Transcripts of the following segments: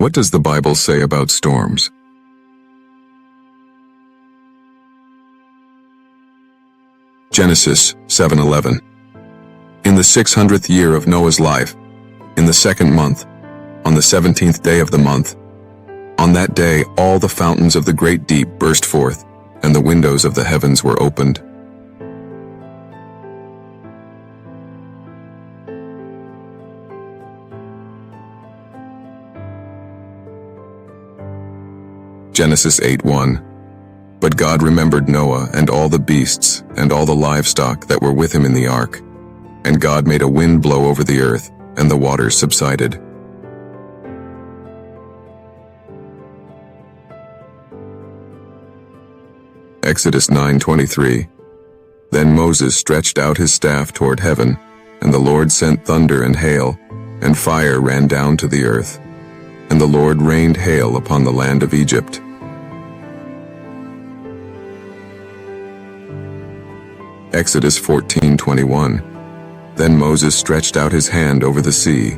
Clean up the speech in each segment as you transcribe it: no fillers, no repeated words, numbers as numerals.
What does the Bible say about storms? Genesis 7:11. In the 600th year of Noah's life, in the second month, on the 17th day of the month, on that day all the fountains of the great deep burst forth, and the windows of the heavens were opened. Genesis 8:1. But God remembered Noah and all the beasts and all the livestock that were with him in the ark. And God made a wind blow over the earth, and the waters subsided. Exodus 9:23. Then Moses stretched out his staff toward heaven, and the Lord sent thunder and hail, and fire ran down to the earth. And the Lord rained hail upon the land of Egypt. Exodus 14:21. Then Moses stretched out his hand over the sea,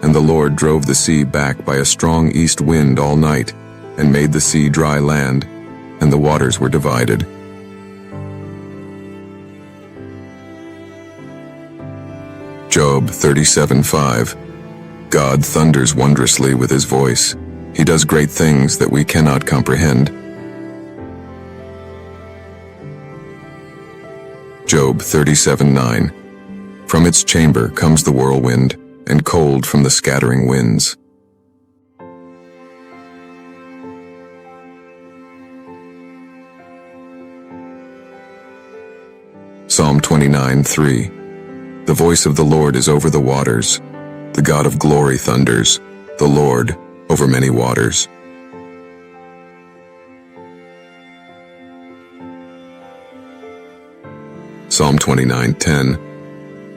and the Lord drove the sea back by a strong east wind all night, and made the sea dry land, and the waters were divided. Job 37:5. God thunders wondrously with his voice. He does great things that we cannot comprehend. Job 37:9. From its chamber comes the whirlwind, and cold from the scattering winds. Psalm 29:3. The voice of the Lord is over the waters. The God of glory thunders, the Lord over many waters. Psalm 29:10.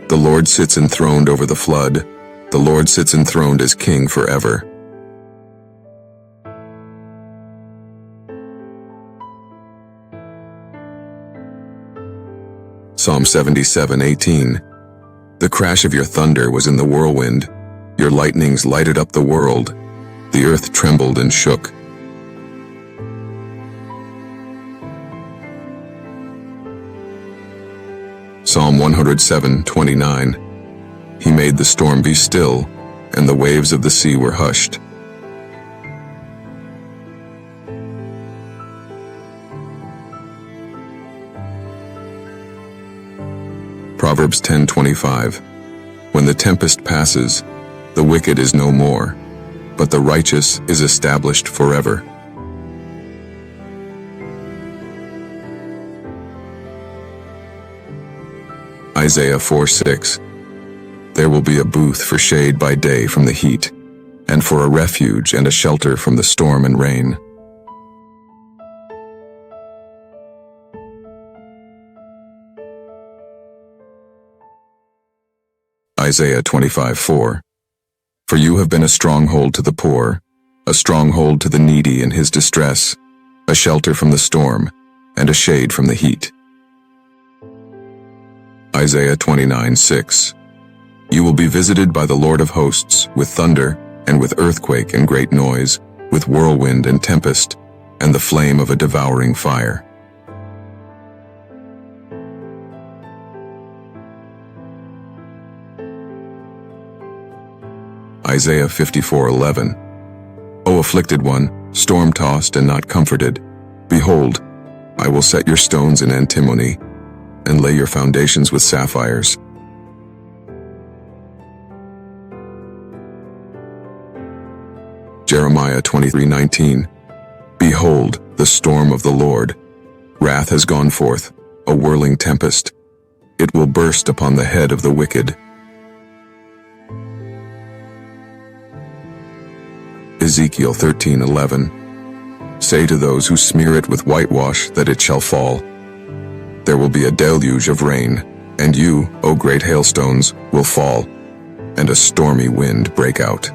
The Lord sits enthroned over the flood. The Lord sits enthroned as King forever. Psalm 77:18. The crash of your thunder was in the whirlwind. Your lightnings lighted up the world. The earth trembled and shook. Psalm 107:29. He made the storm be still, and the waves of the sea were hushed. Proverbs 10:25. When the tempest passes, the wicked is no more, but the righteous is established forever. Isaiah 4:6. There will be a booth for shade by day from the heat, and for a refuge and a shelter from the storm and rain. Isaiah 25:4. For you have been a stronghold to the poor, a stronghold to the needy in his distress, a shelter from the storm, and a shade from the heat. Isaiah 29:6. You will be visited by the Lord of hosts with thunder and with earthquake and great noise, with whirlwind and tempest, and the flame of a devouring fire. Isaiah 54:11. O afflicted one, storm-tossed and not comforted, behold, I will set your stones in antimony, and lay your foundations with sapphires. Jeremiah 23:19. Behold, the storm of the Lord. Wrath has gone forth, a whirling tempest. It will burst upon the head of the wicked. Ezekiel 13:11. Say to those who smear it with whitewash that it shall fall. There will be a deluge of rain, and you, O great hailstones, will fall, and a stormy wind break out.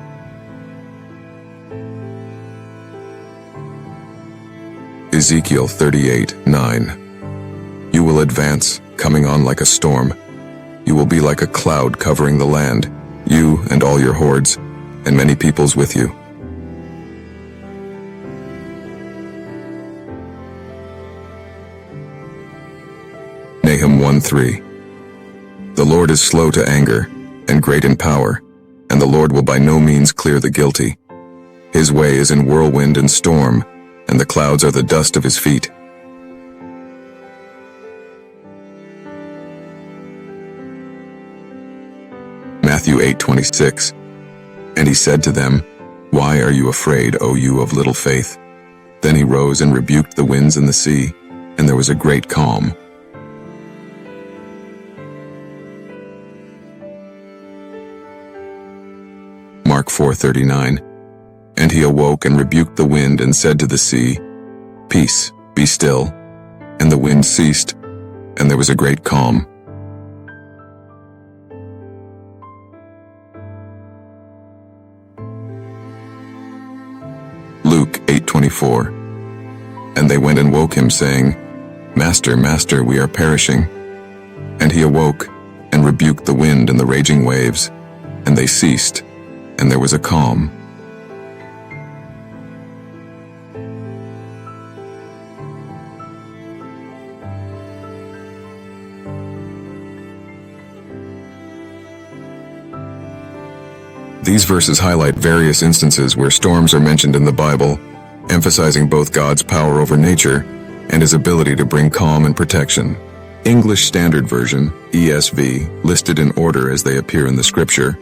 Ezekiel 38:9. You will advance, coming on like a storm. You will be like a cloud covering the land, you and all your hordes, and many peoples with you. 1:3. The Lord is slow to anger, and great in power, and the Lord will by no means clear the guilty. His way is in whirlwind and storm, and the clouds are the dust of his feet. Matthew 8:26. And he said to them, Why are you afraid, O you of little faith? Then he rose and rebuked the winds and the sea, and there was a great calm. Mark 4:39. And he awoke and rebuked the wind and said to the sea, Peace, be still. And the wind ceased, and there was a great calm. Luke 8:24. And they went and woke him, saying, Master, Master, we are perishing. And he awoke and rebuked the wind and the raging waves, and they ceased, and there was a calm. These verses highlight various instances where storms are mentioned in the Bible, emphasizing both God's power over nature and his ability to bring calm and protection. English Standard Version, ESV, listed in order as they appear in the scripture,